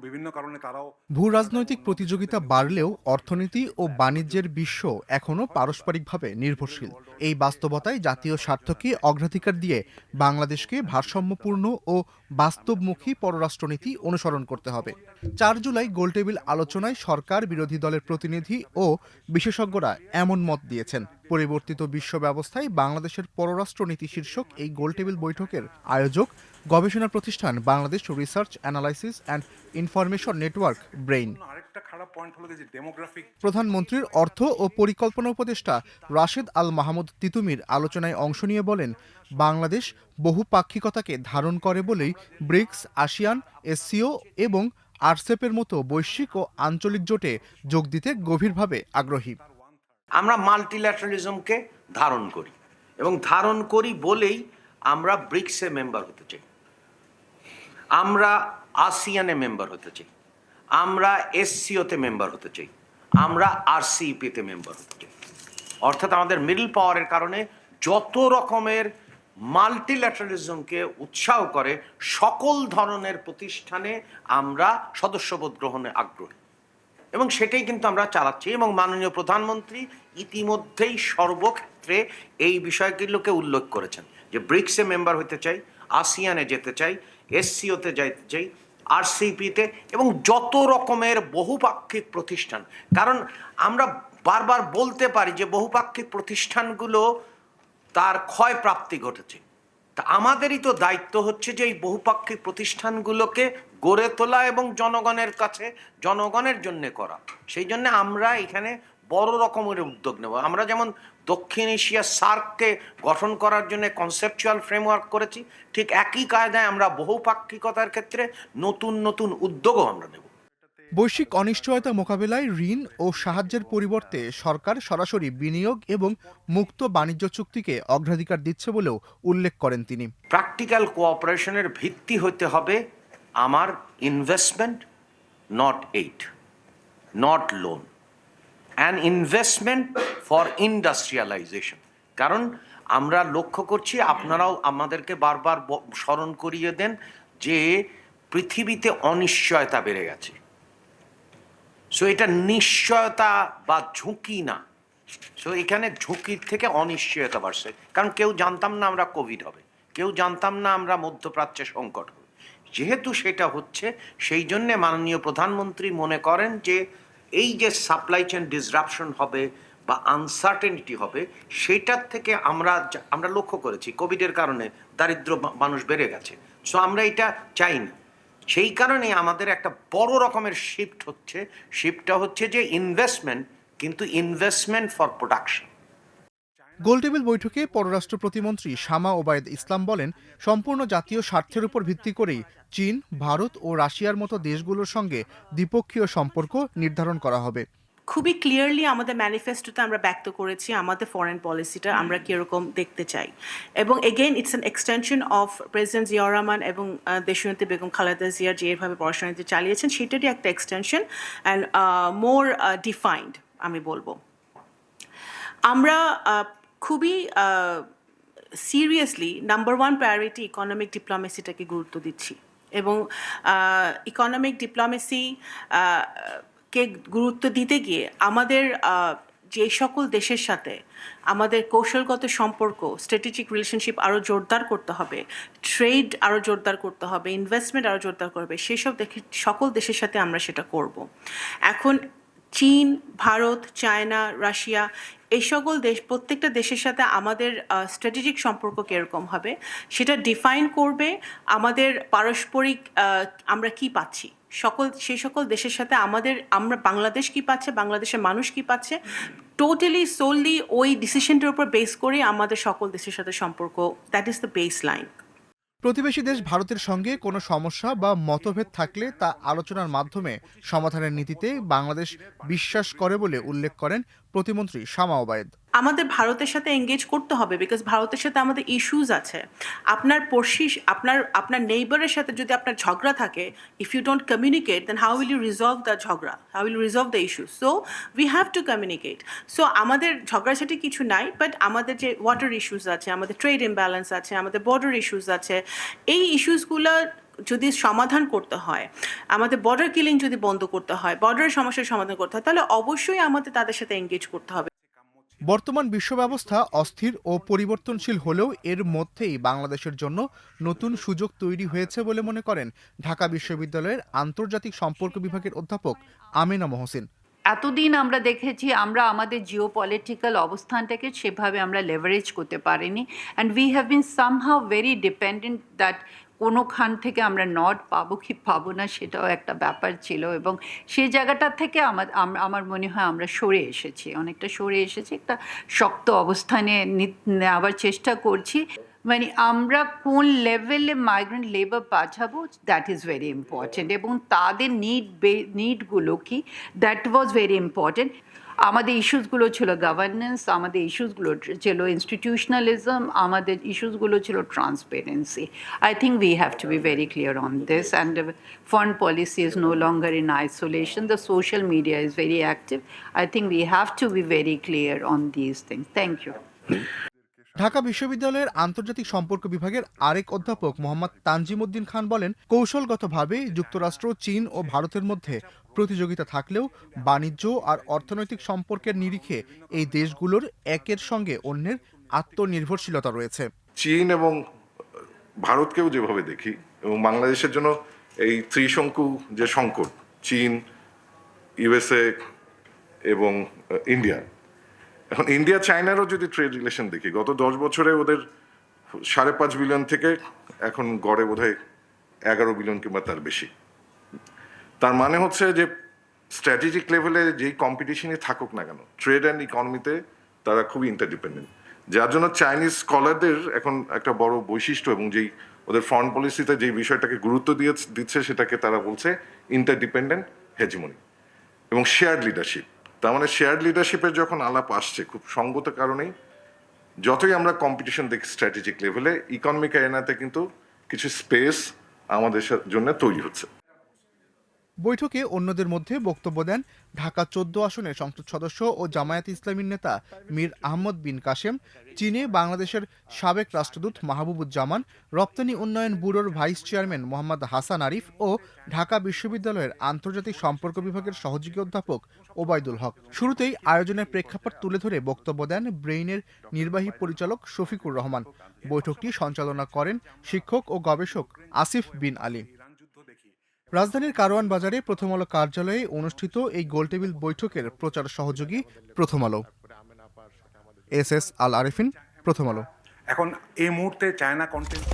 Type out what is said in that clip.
বিভিন্ন কারণে তারাও ভূ রাজনৈতিক প্রতিযোগিতা বাড়লেও অর্থনীতি ও বাণিজ্যের বিশ্ব এখনও পারস্পরিকভাবে নির্ভরশীল। এই বাস্তবতায় জাতীয় স্বার্থকে অগ্রাধিকার দিয়ে বাংলাদেশকে ভারসাম্যপূর্ণ ও বাস্তবমুখী পররাষ্ট্রনীতি অনুসরণ করতে হবে। 4 জুলাই গোলটেবিল আলোচনায় সরকার, বিরোধী দলের প্রতিনিধি ও বিশেষজ্ঞরা এমন মত দিয়েছেন। পরিবর্তিত বিশ্ব ব্যবস্থায় বাংলাদেশের পররাষ্ট্রনীতি শীর্ষক এই গোলটেবিল বৈঠকের আয়োজক গবেষণা প্রতিষ্ঠান Bangladesh research analysis and information network brain. আরেকটা খারাপ পয়েন্ট হলো যে ডেমোগ্রাফিক। প্রধানমন্ত্রীর অর্থ ও পরিকল্পনা উপদেষ্টা রাশেদ আল মাহমুদ তিতুমির আলোচনায় অংশ নিয়ে বলেন, বাংলাদেশ বহুপাক্ষিকতাকে ধারণ করে বলেই ব্রিক্স, আসিয়ান, এসসিও এবং আরসেপের মতো বৈশ্বিক ও আঞ্চলিক জোটে যোগ দিতে গভীরভাবে আগ্রহী। আমরা মাল্টিল্যাটারালিজমকে ধারণ করি এবং ধারণ করি বলেই আমরা ব্রিক্সে মেম্বার হতে চাই, আমরা আসিয়ানে মেম্বার হতে চাই, আমরা এসসিওতে মেম্বার হতে চাই, আমরা আরসিইপিতে মেম্বার হতে চাই। অর্থাৎ আমাদের মিডল পাওয়ারের কারণে যত রকমের মাল্টিল্যাটারালিজমকে উৎসাহ করে সকল ধরনের প্রতিষ্ঠানে আমরা সদস্যপদ গ্রহণে আগ্রহী এবং সেটাই কিন্তু আমরা চালাচ্ছি। এবং মাননীয় প্রধানমন্ত্রী ইতিমধ্যেই সর্বক্ষেত্রে এই বিষয়গুলোকে উল্লেখ করেছেন যে ব্রিক্সে মেম্বার হতে চাই, আসিয়ানে যেতে চাই, এসসিওতে যেতে চাই, আরসিপিতে এবং যত রকমের বহুপাক্ষিক প্রতিষ্ঠান। কারণ আমরা বারবার বলতে পারি যে বহুপাক্ষিক প্রতিষ্ঠানগুলো তার ক্ষয়প্রাপ্তি ঘটেছে, তা আমাদেরই তো দায়িত্ব হচ্ছে যে এই বহুপাক্ষিক প্রতিষ্ঠানগুলোকে গড়ে তোলা এবং জনগণের কাছে জনগণের জন্য করা। সেই জন্য আমরা এখানে বড় রকমের উদ্যোগ নেব। আমরা যেমন দক্ষিণ এশিয়া সার্ককে গঠন করার জন্য কনসেপচুয়াল ফ্রেমওয়ার্ক করেছি, ঠিক একই কায়দায় আমরা বহুপাক্ষিকতার ক্ষেত্রে নতুন নতুন উদ্যোগও আমরা নেব। বৈশ্বিক অনিশ্চয়তা মোকাবেলায় ঋণ ও সাহায্যের পরিবর্তে সরকার সরাসরি বিনিয়োগ এবং মুক্ত বাণিজ্য চুক্তিকে অগ্রাধিকার দিচ্ছে বলেও উল্লেখ করেন তিনি। প্র্যাকটিক্যাল কোঅপারেশনের ভিত্তি হতে হবে আমার investment, not aid, not loan, and investment for industrialisation. কারণ আমরা লক্ষ্য করছি, আপনারাও আমাদেরকে বারবার স্মরণ করিয়ে দেন যে পৃথিবীতে অনিশ্চয়তা বেড়ে গেছে। সো এটা নিশ্চয়তা বা ঝুঁকি না, সো এখানে ঝুঁকির থেকে অনিশ্চয়তা বাড়ছে। কারণ কেউ জানতাম না আমরা কোভিড হবে, কেউ জানতাম না আমরা মধ্যপ্রাচ্যে সংকট হবে। যেহেতু সেটা হচ্ছে, সেই জন্যে মাননীয় প্রধানমন্ত্রী মনে করেন যে এই যে সাপ্লাই চেইন ডিসরাপশন হবে বা আনসার্টেনিটি হবে, সেটার থেকে আমরা লক্ষ্য করেছি কোভিডের কারণে দারিদ্র মানুষ বেড়ে গেছে। সো আমরা এটা চাই না। সেই কারণে আমাদের একটা বড় রকমের শিফটটা হচ্ছে যে ইনভেস্টমেন্ট, কিন্তু ইনভেস্টমেন্ট ফর প্রোডাকশন। গোলটেবিল বৈঠকে পররাষ্ট্র প্রতিমন্ত্রী শামা ওবায়দ ইসলাম বলেন, সম্পূর্ণ জাতীয় স্বার্থের উপর ভিত্তি করেই চীন, ভারত ও রাশিয়ার মতো দেশগুলোর সঙ্গে দ্বিপক্ষীয় সম্পর্ক নির্ধারণ করা হবে। খুবই ক্লিয়ারলি আমাদের ম্যানিফেস্টোতে আমরা ব্যক্ত করেছি আমাদের ফরেন পলিসিটা আমরা কীরকম দেখতে চাই। এবং again it's an extension of president Ziaur Rahman এবং দেশনেত্রী বেগম খালেদা জিয়া যেভাবে পড়াশোনাতে চালিয়েছেন, সেটারই একটা এক্সটেনশন অ্যান্ড মোর ডিফাইন্ড আমি বলবো। আমরা খুবই সিরিয়াসলি নাম্বার 1 প্রায়োরিটি ইকোনমিক ডিপ্লোমেসিটাকে গুরুত্ব দিচ্ছি এবং ইকোনমিক ডিপ্লোমেসি কে গুরুত্ব দিতে গিয়ে আমাদের যে সকল দেশের সাথে আমাদের কৌশলগত সম্পর্ক, স্ট্র্যাটেজিক রিলেশনশিপ আরও জোরদার করতে হবে, ট্রেড আরও জোরদার করতে হবে, ইনভেস্টমেন্ট আরও জোরদার করবে, সেসব সকল দেশের সাথে আমরা সেটা করব। এখন চীন, ভারত, চায়না, রাশিয়া এই সকল দেশ, প্রত্যেকটা দেশের সাথে আমাদের স্ট্র্যাটেজিক সম্পর্ক কীরকম হবে সেটা ডিফাইন করবে আমাদের পারস্পরিক আমরা কি পাচ্ছি। সেই সকল দেশের সাথে আমরা বাংলাদেশ কি পাচ্ছে, বাংলাদেশের মানুষ কি পাচ্ছে, টোটালি সোললি ওই ডিসিশনটার উপর বেস করে আমাদের সকল দেশের সাথে সম্পর্ক, that is the base line. প্রতিবেশী দেশ ভারতের সঙ্গে কোনো সমস্যা বা মতভেদ থাকলে তা আলোচনার মাধ্যমে সমাধানের নীতিতে বাংলাদেশ বিশ্বাস করে বলে উল্লেখ করেন প্রতিমন্ত্রী শামা ওবায়দ। আমাদের ভারতের সাথে এঙ্গেজ করতে হবে, বিকজ ভারতের সাথে আমাদের ইস্যুজ আছে। আপনার নেইবারের সাথে যদি আপনার ঝগড়া থাকে, if you don't communicate, then how will you resolve the ঝগড়া, how will resolve the issue? So we have to communicate. So আমাদের ঝগড়াঝাটি কিছু নাই, বাট আমাদের যে ওয়াটার ইস্যুস আছে, আমাদের ট্রেড ইমব্যালেন্স আছে, আমাদের বর্ডার ইস্যুস আছে, এই ইস্যুসগুলো যদি সমাধান করতে হয়, আমাদের বর্ডার কিলিং যদি বন্ধ করতে হয়, বর্ডারের সমস্যার সমাধান করতে হয়, তাহলে অবশ্যই আমাদের তাদের সাথে এঙ্গেজ করতে হবে। বর্তমান বিশ্ব ব্যবস্থা অস্থির ও পরিবর্তনশীল হলেও এর মধ্যেই বাংলাদেশের জন্য নতুন সুযোগ তৈরি হয়েছে বলে মনে করেন ঢাকা বিশ্ববিদ্যালয়ের আন্তর্জাতিক সম্পর্ক বিভাগের অধ্যাপক আমেনা মহসিন। এতদিন আমরা দেখেছি আমরা আমাদের জিওপলিটিক্যাল অবস্থানটাকে সেভাবে আমরা লেভারেজ করতে পারিনি, and we have been somehow very dependent that কোনোখান থেকে আমরা নড পাবো কি পাবো না সেটাও একটা ব্যাপার ছিল, এবং সেই জায়গাটা থেকে আমার মনে হয় আমরা সরে এসেছি, অনেকটা সরে এসেছি, একটা শক্ত অবস্থানে নেওয়ার চেষ্টা করছি। মানে আমরা কোন লেভেলে মাইগ্রেন্ট লেবার পাঠাবো দ্যাট ইজ ভেরি ইম্পর্টেন্ট, এবং তাদের নিডগুলো কি দ্যাট ওয়াজ ভেরি ইম্পর্টেন্ট। আমাদের ইস্যুসগুলো ছিল গভর্নেন্স, আমাদের ইস্যুসগুলো ছিল ইনস্টিটিউশনালিজম, আমাদের ইস্যুসগুলো ছিল transparency. I think we have two be very clear on this, and foreign policy is no longer in isolation. The social media is very active. I think we have to be very clear on these things. Thank you. Dhaka বিশ্ববিদ্যালয়ের আন্তর্জাতিক সম্পর্ক বিভাগের আরেক অধ্যাপক মোহাম্মদ তানজিমউদ্দিন খান বলেন, কৌশলগতভাবে যুক্তরাষ্ট্র, চীন ও ভারতের মধ্যে প্রতিযোগিতা থাকলেও বাণিজ্য আর অর্থনৈতিক সম্পর্কের নিরিখে এই দেশগুলোর একের সঙ্গে অন্যের আত্মনির্ভরশীলতা রয়েছে। চীন এবং ভারতকেও যেভাবে দেখি, এবং বাংলাদেশের জন্য এই ত্রিশঙ্কু যে সংকট, চীন, ইউএসএ এবং ইন্ডিয়া, এখন ইন্ডিয়া চায়নারও যদি ট্রেড রিলেশন দেখি, গত 10 বছরে ওদের 5.5 বিলিয়ন থেকে এখন গড়ে বোধহয় 11 বিলিয়ন কিংবা তার বেশি। তার মানে হচ্ছে যে স্ট্র্যাটেজিক লেভেলে যেই কম্পিটিশনই থাকুক না কেন, ট্রেড অ্যান্ড ইকোনমিতে তারা খুবই ইন্টারডিপেন্ডেন্ট, যার জন্য চাইনিজ স্কলারদের এখন একটা বড় বৈশিষ্ট্য, এবং যেই ওদের ফরেন পলিসিতে যেই বিষয়টাকে গুরুত্ব দিচ্ছে সেটাকে তারা বলছে ইন্টারডিপেন্ডেন্ট হেজিমনি এবং শেয়ার্ড লিডারশিপ। তার মানে শেয়ার্ড লিডারশিপের যখন আলাপ আসছে, খুব সঙ্গত কারণেই যতই আমরা কম্পিটিশন দেখি স্ট্র্যাটেজিক লেভেলে, ইকোনমিক এরিনাতে কিন্তু কিছু স্পেস আমাদের জন্য তৈরি হচ্ছে। বৈঠকে অন্যদের মধ্যে বক্তব্য দেন ঢাকা 14 আসনের সংসদ সদস্য ও জামায়াতে ইসলামীর নেতা মীর আহমদ বিন কাশেম, চীনে বাংলাদেশের সাবেক রাষ্ট্রদূত মাহবুবুজ্জামান, রপ্তানি উন্নয়ন ব্যুরোর ভাইস চেয়ারম্যান মোহাম্মদ হাসান আরিফ ও ঢাকা বিশ্ববিদ্যালয়ের আন্তর্জাতিক সম্পর্ক বিভাগের সহযোগী অধ্যাপক ওবায়দুল হক। শুরুতেই আয়োজনের প্রেক্ষাপট তুলে ধরে বক্তব্য দেন ব্রেইনের নির্বাহী পরিচালক শফিকুর রহমান। বৈঠকটি সঞ্চালনা করেন শিক্ষক ও গবেষক আসিফ বিন আলী। রাজধানীর কারওয়ান বাজারে প্রথম আলো কার্যালয়ে অনুষ্ঠিত এই গোলটেবিল বৈঠকের প্রচার সহযোগী প্রথম আলো। এস আল আরেফিন, প্রথম আলো। এখন এই মুহূর্তে চায়না কন্টেন্ট